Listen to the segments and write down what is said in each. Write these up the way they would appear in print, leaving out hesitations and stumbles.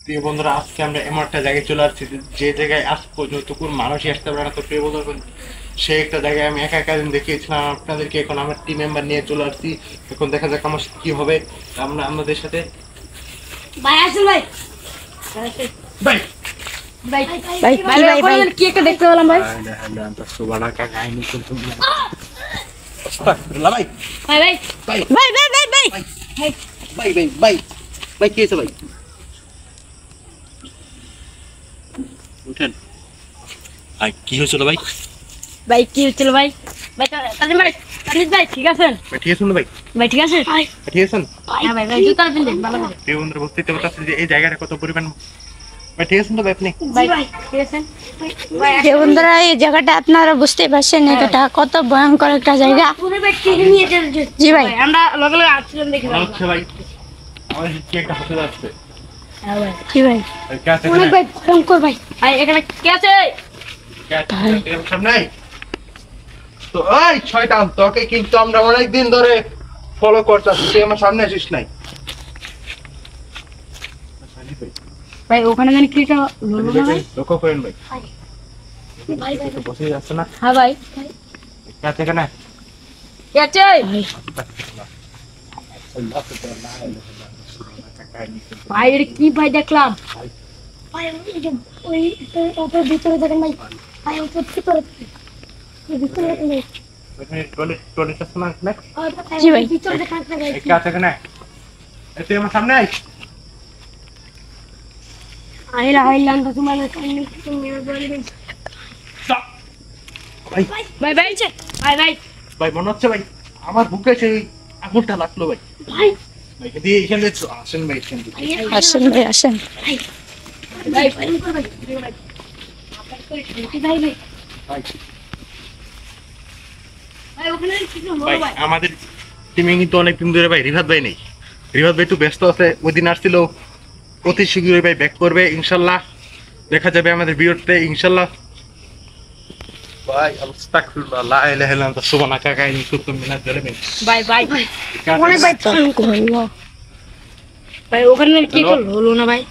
প্রিয় বন্ধুরা, আজকে আমরা এমন একটা জায়গায় চলে আসছি যে জায়গায় আজ পর্যন্ত কোনো মানুষই আসতে পারে না। তো প্রিয় বন্ধুরা, সে একটা জায়গায় আমি একা একা দিন দেখিয়েছিলাম আপনাদেরকে। এখন আমার টিম মেম্বার নিয়ে চলে আসছি। এখন দেখা যাক আমার সাথে কি হবে। আমরা আমাদের সাথে ভাই আসুন ভাই। ভাই ভাই ভাই ভাই ভাই কি একটা দেখতে পেলাম ভাই। সুবানা কাকা আইনি কিন্তু আস্তাগফিরুল্লাহ। ভাই ভাই ভাই ভাই ভাই ভাই ভাই ভাই ভাই ভাই ভাই ভাই কি হয়েছে ভাই? উঠেন ভাই, কি হয়েছিল ভাই? ভাই কি হচ্ছিল ভাই? ভাই তাহলে ভাই তাহলে ভাই ঠিক আছেন? ভাই ঠিক আছেন ভাই? ভাই ঠিক আছে? ঠিক আছেন? হ্যাঁ ভাই ভাই জুতা পিনদেন ভালো করে। প্রিয় বন্ধুরা, বুঝতেই তো পারছেন যে এই জায়গাটা কত পরিমাণ। ভাই ঠিক আছেন তো ভাই আপনি? ভাই ঠিক আছেন? যে বন্ধুরা এই জায়গাটা আপনারা বুঝতে পারছেন এটা কত ভয়ঙ্কর একটা জায়গা। পুরো ভাই টিভি নিয়ে চলে। জি ভাই। আমরা লগে লগে আসছিলাম দেখে মনে হচ্ছে ভাই আমাদের কি একটা হতে যাচ্ছে। হ্যাঁ ভাই জি ভাই। ভাই, কে আছে অনেক এখানে? ভাই ভয়ঙ্কর ভাই। ভাই এখানে কে আছে? কে আছে? এরকম সব নাই তো। এই শয়তান, তোকে কিন্তু আমরা অনেকদিন ধরে ফলো করতেছি, তুই আমার সামনে আসিস নাই। ভাই ওখানে জানি কিটা ললো না ভাই। লক্ষ্য করেন ভাই, ভাই ভাই তো বসে যাচ্ছে না। হ্যাঁ ভাই কে আছে এখানে? কে আছে? ভাই এটা কি ভাই দেখলাম? ভাই ওই যে ওই ওটার ভিতরে দেখেন ভাই, ভাই ওটার ভিতরে ভিতরে দেখেন ভাই, টয়লেট আছে না এখানে? জি ভাই। ভিতরে দেখেন ভাই। এই কে আছে এখানে? এই তুই আমার সামনে আয়। আইলা আইলা তো তোমার সামনে তুমি বলবেন stop! ভাই ভাই ভাই ভাই ভাই ভাই মনে হচ্ছে ভাই আমার বুকে সেই আঙুলটা লাগলো ভাই। ভাই ভাই দিয়ে এখানে আসেন ভাই, এখানে আসেন ভাই আসেন। ভাই ভাই ভাই ভাই ভাই ভাই ভাই ওখানে কিছু হলো ভাই ভাই। আমাদের টিমে কিন্তু অনেকদিন ধরে ভাই রিভাত ভাই নেই। রিভাত ভাই একটু ব্যস্ত আছে, ওই দিন আসছিল। অতি শীঘ্রই ভাই ব্যাক করবে ইনশাল্লাহ, দেখা যাবে আমাদের ভিডিওতে ইনশাল্লাহ। ভাই আস্তাগফিরুল্লাহ, লা ইলাহা ইল্লা আনতা সুবহানাকা ইন্নী কুনতু মিনাজ জালিমিন। ভাই ভাই ভাই অনেক ভাই ভাই ওখানে কি হলো না ভাই?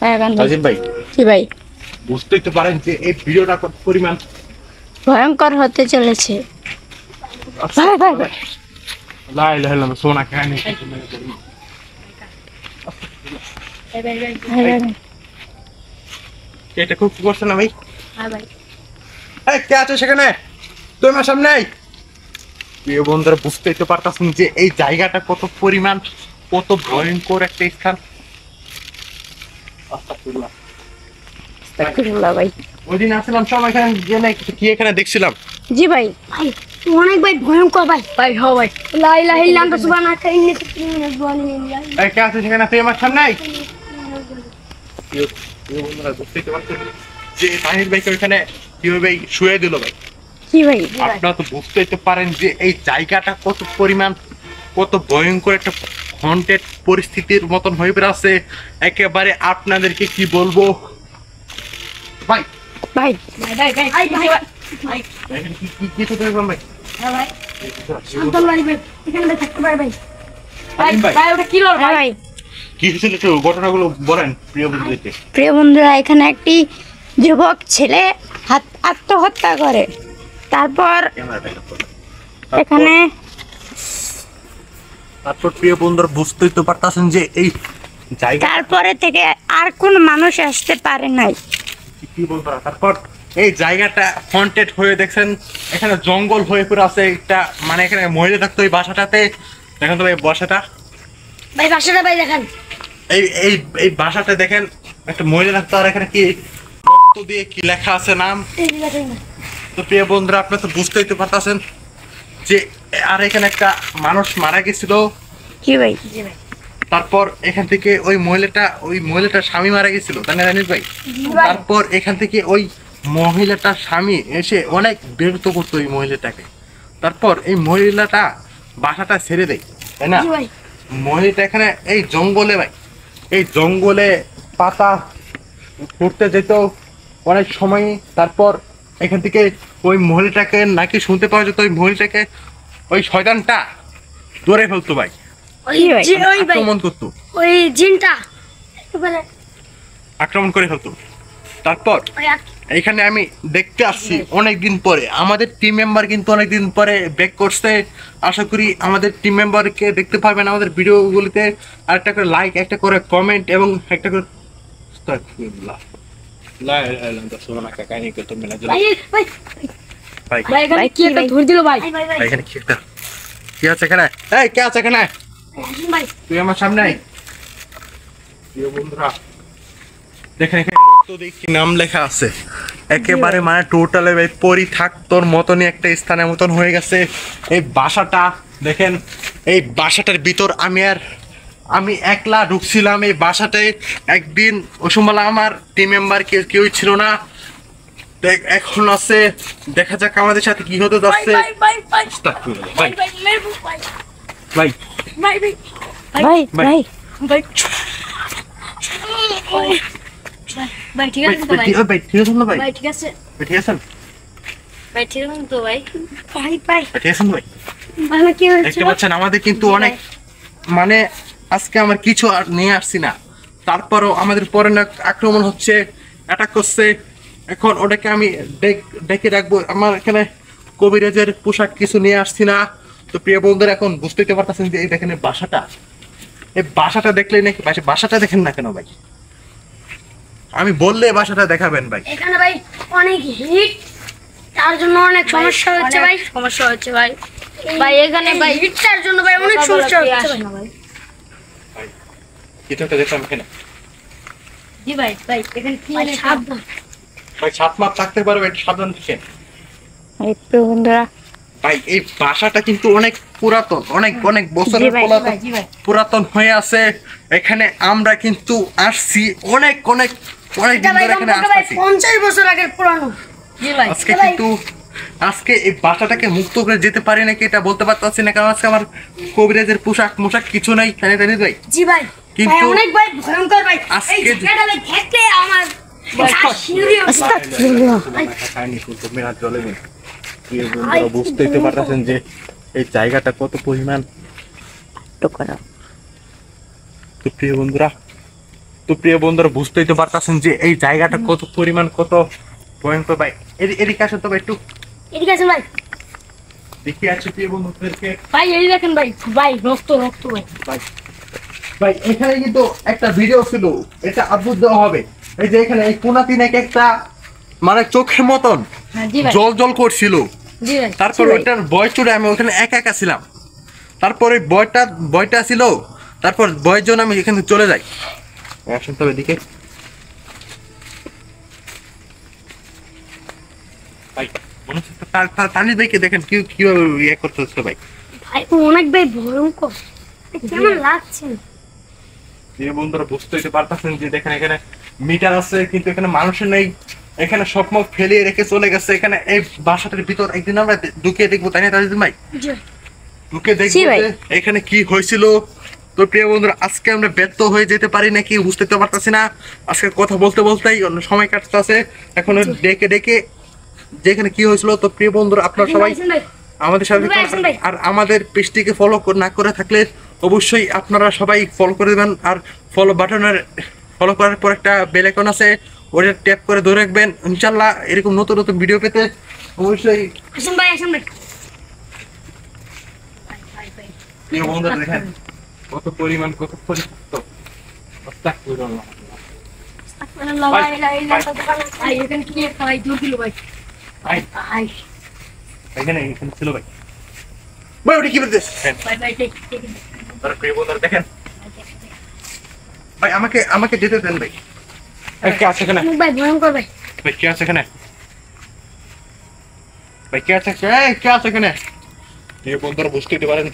ভাই এখন ভাই। আজিম ভাই, জি ভাই। বুঝতেই তো পারেন যে এই ভিডিওটা কত পরিমাণ ভয়ঙ্কর হতে চলেছে। ভাই ভাই ভাই। লা ইলাহা ইল্লা আনতা সুবহানাকা ইন্নী কুনতু মিনাজ জালিমিন। ভাই ভাই ভাই ভাই ভাই। এটা খুব করছে না ভাই? হ্যাঁ ভাই এই কে আছে সেখানে? তুই আমার সামনে আয়। প্রিয় বন্ধুরা, বুঝতেই তো পারতাছেন যে এই জায়গাটা কত পরিমাণ, কত ভয়ঙ্কর একটা স্থান। আস্তাগফিরুল্লাহ। আস্তাগফিরুল্লাহ ভাই। ওই দিন আসলাম সব এখানে গেলে কি এখানে দেখছিলাম। জি ভাই। ভাই অনেক ভাই ভয়ঙ্কর ভাই। ভাই হো ভাই লা ইলাহা ইল্লা আনতা সুবহানাকা ইন্নী কুনতু মিনাজ জালিমিন। এই কে আছে সেখানে? তুই আমার সামনে আয়। প্রিয় বন্ধুরা, বুঝতেই তো পারছেন যে তাহির ভাইকে ওইখানে কিভাবে ভাই শুয়ে দিল ভাই। জি ভাই। আপনারা তো বুঝতেই তো পারেন যে এই জায়গাটা কত পরিমাণ, কত ভয়ঙ্কর একটা হন্টেড পরিস্থিতির মতন হয়ে আছে। একেবারে আপনাদেরকে কি বলবো ভাই। ভাই। ভাই ভাই ভাই ভাই ভাই ভাই, এখানে কি তো দেখলাম ভাই। হ্যাঁ ভাই শান্তন ভাই ভাই এখানে থাকতে পারে ভাই। ভাই আজিম ভাই, ভাই ওটা কি হলো হ্যাঁ ভাই? ভাই। কি হয়েছিল একটু ঘটনাগুলো বলেন প্রিয় বন্ধুদেরকে। প্রিয় বন্ধুরা এখানে একটি যুবক ছেলে আত্মহত্যা করে। তারপর এখানে তারপর প্রিয় বন্ধুরা, বুঝতেই তো পারতেছেন যে এই জায়গা তারপরে থেকে আর কোন মানুষ আসতে পারে নাই। কি বলবো না। তারপর এই জায়গাটা হন্টেড হয়ে দেখছেন, এখানে জঙ্গল হয়ে পুরো আছে একটা, মানে এখানে মহিলা থাকতো এই বাসাটাতে। দেখেন তো ভাই বাসাটা, ভাই বাসাটা ভাই দেখেন। এই এই এই বাসাটা দেখেন, একটা মহিলা থাকতো। আর এখানে কি রক্ত দিয়ে কি লেখা আছে নাম। এই যে দেখেন ভাই। তো প্রিয় বন্ধুরা, আপনারা তো বুঝতেই তো পারতেছেন যে আর এখানে একটা মানুষ মারা গেছিল। জি ভাই। তারপর এখান থেকে ওই মহিলাটার স্বামী মারা গেছিল, তাই না জানিস ভাই? তারপর এখান থেকে ওই মহিলাটার স্বামী এসে অনেক বিরক্ত করতো ওই মহিলাটাকে। তারপর এই মহিলাটা বাসাটা ছেড়ে দেয়, তাই না? জি ভাই। মহিলাটা এখানে এই জঙ্গলে ভাই, এই জঙ্গলে পাতা ঘুরতে যেত অনেক সময়। তারপর এখান থেকে ওই মহিলাটাকে নাকি শুনতে পাওয়া যেত ওই মহিলাটাকে ওই শয়তানটা ধরে ফেলতো ভাই, ওই জি ভাই। যে ওই ভাই আক্রমণ করতো। ওই জিনটা এবারে আক্রমণ করে ফেলতো। তারপর এখানে আমি দেখতে আসছি অনেকদিন পরে আমাদের টিম মেম্বার কিন্তু অনেকদিন পরে ব্যাক করছে। আশা করি আমাদের টিম মেম্বারকে দেখতে পারবেন আমাদের ভিডিওগুলিতে। আর একটা করে লাইক, একটা করে কমেন্ট এবং একটা করে ভাই ভাই এখানে কি একটা ধরে দিল ভাই। ভাই ভাই এখানে কি একটা কি আছে এখানে? এই কে আছে এখানে? আসেন ভাই তুই আমার সামনে আয়। প্রিয় বন্ধুরা দেখেন এখানে রক্ত দেখি নাম লেখা আছে একেবারে, মানে টোটালে ভাই পরি থাক তোর মতনই একটা স্থানের মতন হয়ে গেছে এই বাসাটা। দেখেন এই বাসাটার ভিতর আমি একলা ঢুকছিলাম এই বাসাটায় একদিন। ওই সময় আমার টিম মেম্বার কেউই ছিল না, দেখ এখন আছে। দেখা যাক আমাদের সাথে কি হতে যাচ্ছে। ভাই ভাই ভাই ভাই ভাই মেরবো ভাই ভাই ভাই ভাই ভাই ভাই ভাই ভাই ঠিক আছে তো ভাই ভাই ঠিক আছে না ভাই? ভাই ঠিক আছে ভাই ঠিক আছে ভাই ঠিক আছে তো ভাই। ভাই ভাই ভাই ঠিক আছে না ভাই? ভালো কি হয়েছে দেখতে পাচ্ছেন আমাদের কিন্তু অনেক, মানে আজকে আমার কিছু আর নিয়ে আসছি না, তারপরও আমাদের পরে না আক্রমণ হচ্ছে, অ্যাটাক করছে। এখন ওটাকে আমি ডেকে রাখবো। আমার এখানে কবিরাজের পোশাক কিছু নিয়ে আসছি না। তো প্রিয় বন্ধুরা এখন বুঝতেই পারতেছেন যে এই দেখেন এই বাসাটা দেখলেই নাকি বাসাটা দেখেন না কেন ভাই? আমি বললে বাসাটা দেখাবেন ভাই। এখানে ভাই অনেক হিট, তার জন্য অনেক সমস্যা হচ্ছে ভাই। সমস্যা হচ্ছে ভাই। ভাই এখানে ভাই হিটটার জন্য ভাই অনেক সমস্যা হচ্ছে ভাই। কিছু একটা দেখলাম এখানে জি ভাই ভাই এখানে কি ভাই লেখা? সাবধান ভাই, 7 মাপ থাকতে পারবে, একটু সাবধান থাকেন এই প্রিয় বন্ধুরা ভাই। এই বাসাটা কিন্তু অনেক পুরাতন, অনেক অনেক বছরের জি ভাই, পুরাতন হয়ে আছে। এখানে আমরা কিন্তু আসছি অনেক অনেক অনেক এটা দিন ভাই ধরে এখানে সম্পর্কে ভাই আসছি। 50 বছর আগের পুরানো। জি ভাই আজকে কিন্তু এই বাসাটাকে মুক্ত করে যেতে পারি নাকি এটা বলতে পারতেছি না, কারণ আজকে আমার কবিরাজের পোশাক কিছু নাই। জানি ভাই জি ভাই কিন্তু ভাই অনেক ভাই ভয়ঙ্কর ভাই। এই আজকে- জায়গাটা ভাই দেখলে আমার গা শিউরে ওঠে। বুঝতেই তো পারতেছেন যে এই জায়গাটা কত পরিমাণ। তো প্রিয় বন্ধুরা বুঝতেই তো পারতেছেন যে এই জায়গাটা কত পরিমাণ, কত ভয়ঙ্কর ভাই। এদিকে আসেন তো ভাই, একটু এদিকে আসেন ভাই। দেখি আছে প্রিয় বন্ধুদেরকে। ভাই এই দেখেন ভাই ভাই রক্ত ভাই। ভাই এখানে কিন্তু একটা ভিডিও ছিল, এটা আপলোড দেওয়া হবে। এই যে এখানে এই কোনাতে নাকি একটা মানে চোখের মতন হ্যাঁ জি ভাই জল করছিল। জি ভাই তারপর ওইটার বয় চড়ে আমি ওখানে একা ছিলাম। তারপরে বয়টা ছিল, তারপর বয়ের জন্য আমি এখান থেকে চলে যাই। আসুন তবে এদিকে ভাই, মনে হচ্ছে তানির ভাইকে দেখেন কিভাবে ইয়ে করতে হচ্ছে ভাই। ভাই অনেক ভাই ভয়ঙ্কর। কেমন লাগছে? এই বন্ধুরা বুঝতেই তো পারতেছেন যে দেখেন এখানে মিটার আছে কিন্তু এখানে মানুষের নেই। এখানে সব মুখ ফেলিয়ে রেখে চলে গেছে। এখানে এই বাসাটার ভিতর একদিন আমরা ঢুকে দেখবো, তাই না তাজিদ ভাই? জি ঢুকে দেখবো ভাই। যে এখানে কি হয়েছিল। তো প্রিয় বন্ধুরা আজকে আমরা ব্যর্থ হয়ে যেতে পারি নাকি বুঝতে তো পারতাছি না। আজকে কথা বলতেই অন্য সময় কাটতেছে। এখন ডেকে যেখানে কি হয়েছিল। তো প্রিয় বন্ধুরা আপনারা সবাই আসেন ভাই। আমাদের সাথে ভাই, আসেন ভাই। আর আমাদের পেজটিকে ফলো না করে থাকলে অবশ্যই আপনারা সবাই ফলো করে দেবেন। আর ফলো করার পর একটা বেল আইকন আছে, ওটা ট্যাপ করে ধরে রাখবেন। ইনশাআল্লাহ এরকম নতুন নতুন ভিডিও পেতে অবশ্যই। আসেন ভাই আসেন ভাই। প্রিয় বন্ধুরা দেখেন কত পরিমাণ, কত পরিচিত। আস্তাগফিরুল্লাহ। আল্লাহ লা ইলাহা ইল্লা আনতা ভাই এখানে কি লেখা ভাই ধরে দিল ভাই। ভাই ভাই এখানে ছিল ভাই। ভাই ওটা কি বলতেছেন? ভাই ভাই ঠিক ঠিক প্রিয় বন্ধুরা দেখেন ভাই, আমাকে যেতে দেন ভাই। কে আছে এখানে? অনেক ভাই ভয়ঙ্কর ভাই। ভাই কে আছে এখানে? ভাই কে আছে এখানে? এই বন্ধুরা বুঝতে পারেন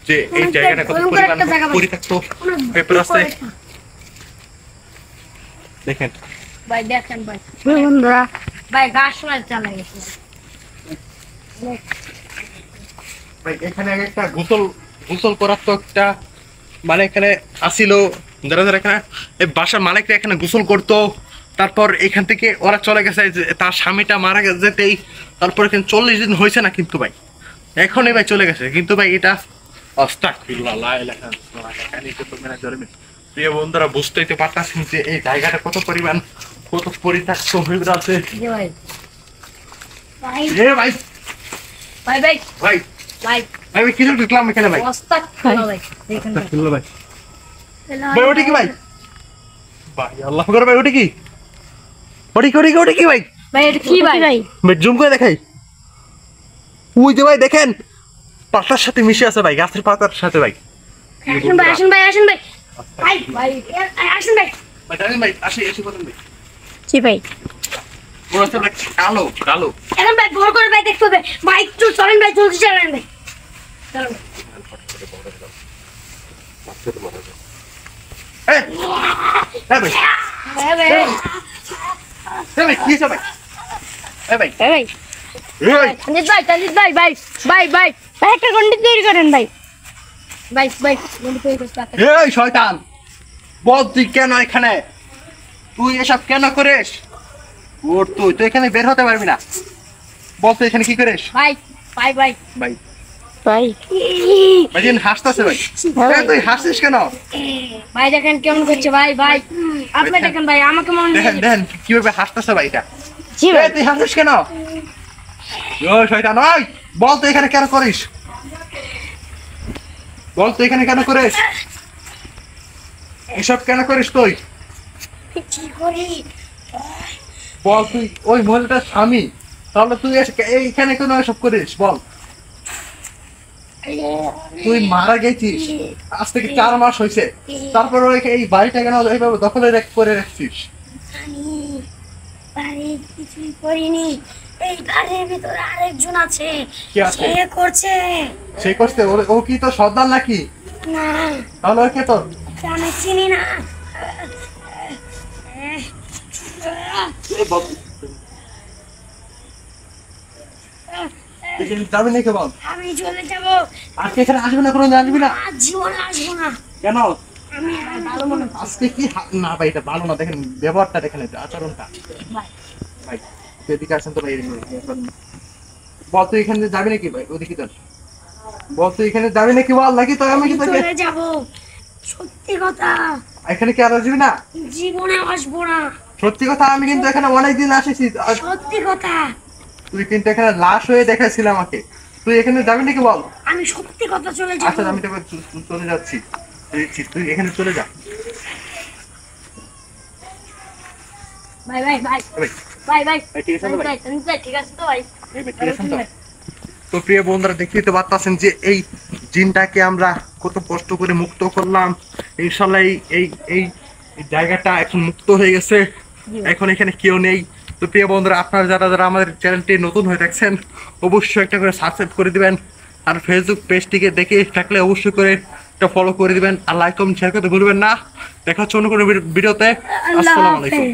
যে এই অনেক জায়গাটা কত ভয়ঙ্কর পরিমাণ একটা জায়গা ভাই। পরিত্যক্ত অনেক পেপার আছে। ভয়ঙ্কর একটা। দেখেন ভাই দেখেন ভাই প্রিয় বন্ধুরা ভাই গাছ শোনার চালা গেছে। ভাই এখানে একটা গোসল করার তো একটা মানে এখানে আসিল যারা এখানে এই বাসার মালিকরা এখানে গোসল করতো। তারপর এখান থেকে ওরা চলে গেছে, যে তার স্বামীটা মারা যেতেই তারপর এখানে 40 দিন হয়েছে না কিন্তু ভাই, এখনই ভাই চলে গেছে। কিন্তু ভাই এটা আস্তাগফিরুল্লাহ লা ইলাহা ইল্লাল্লাহ। প্রিয় বন্ধুরা বুঝতেই তো পারতেছেন যে এই জায়গাটা কত পরিমাণ কত পরিত্যক্ত হয়ে আছে। জি ভাই ভাই এ ভাই ভাই ভাই ভাই ভাই আমি কিছু ঢুকলাম এখানে ভাই। ওস্তাদ খেলো ভাই দেখেন ভাই। খুললো ভাই। ভাই ওটা কি ভাই? ভাই আল্লাহ করে ভাই ওটা কি? ওটা কি ভাই? ভাই এটা কি ভাই ভাই ভাই জুম করে দেখাই। ওই যে ভাই দেখেন পাতার সাথে মিশে আছে ভাই, গাছের পাতার সাথে ভাই। আসুন ভাই আসুন ভাই আসুন ভাই ভাই ভাই আসুন ভাই ভাই জানেন ভাই আসি বলেন ভাই। জি ভাই ওরা তো ভাই কালো কালো। এখন ভাই ভোর করে ভাই দেখতে হবে ভাই একটু চলেন ভাই জলদি চলেন ভাই চলেন এই এই ভাই ভাই ভাই এই ভাই কি হয়েছে ভাই? এই ভাই ভাই ভাই এই ভাই তানজিৎ ভাই ভাই ভাই ভাই ভাই একটা গন্ডি তৈরি করেন ভাই। ভাই ভাই বন্ধু কই করছ তাতে এই শয়তান বল তুই কেন এখানে? তুই এসব কেন করিস? ওর তুই তো এখানে বের হতে পারবি না। বল তুই এখানে কি করিস? ভাই ভাই ভাই ভাই ভাই ভাই যেন হাসতেছে ভাই। এই তুই হাসছিস কেন? ভাই দেখেন কেমন করছে ভাই ভাই আপনি দেখেন ভাই আমাকে মন দেখেন কিভাবে হাসতেছে ভাই এটা। জি ভাই এই তুই হাসছিস কেন? ও শয়তান ওই বল তুই এখানে কেন করিস? বল তুই এখানে কেন করিস? এসব কেন করিস তুই? কি করি বল তুই ওই মহিলাটার স্বামী, তাহলে তুই এইখানে কেন এসব করিস বল? তুই মারা গেছিস আজ থেকে 4 মাস হয়েছে, তারপর এই বাড়িটা কেন এইভাবে দখলে করে রাখছিস? আমি বাড়ি কিছুই করিনি এই বাড়ির ভিতরে আরেকজন আছে কে আছে? সে করছে সে করছে ও কি তোর সর্দার নাকি? না তাহলে ও কে তোর? আমি চিনি না যাবি নাকি বল? আমি চলে যাব আজকে এখানে আসবি না, কোনো আসবি না আজ জীবনে আসবো না কেন? আমি ভালো মনে আজকে কি না ভাই এটা ভালো না, দেখেন ব্যবহারটা দেখেন, এটা আচরণটা। ভাই তুই এদিকে আসেন তো ভাই। বল তুই এখানে যাবি নাকি ভাই? ওদিকে তোর বল তুই এখানে যাবি নাকি বল, নাকি তো আমি কি তোকে চলে যাব সত্যি কথা এখানে কি আর আসবি না? জীবনে আসবো না সত্যি কথা, আমি কিন্তু এখানে অনেকদিন আসেছি আর সত্যি কথা তুই কিন্তু এখানে লাশ হয়ে দেখাচ্ছিল আমাকে। তুই এখানে যাবি নাকি বল? আমি সত্যি কথা চলে যাব আচ্ছা আমি তোকে চলে যাচ্ছি, তুই এখানে চলে যা। ভাই ভাই ভাই ভাই ভাই ভাই ভাই, ঠিক আছে তো ভাই? ভাই তানজিৎ ভাই ঠিক আছে তো ভাই এই ভাই, ঠিক আছেন তো? তো প্রিয় বন্ধুরা দেখতেই তো পারতেছেন যে এই জিনটাকে আমরা কত কষ্ট করে মুক্ত করলাম। ইনশাল্লাহ এই জায়গাটা এখন মুক্ত হয়ে গেছে, এখন এখানে কেউ নেই। তো প্রিয় বন্ধুরা আপনারা যারা আমাদের চ্যানেলটি নতুন হয়ে দেখছেন অবশ্যই একটা করে সাবস্ক্রাইব করে দিবেন, আর ফেসবুক পেজটিকে দেখে থাকলে অবশ্যই করে একটা ফলো করে দিবেন, আর লাইক কমেন্ট শেয়ার করতে ভুলবেন না। দেখা হচ্ছে অন্য কোনো ভিডিওতে। আসসালামু আলাইকুম।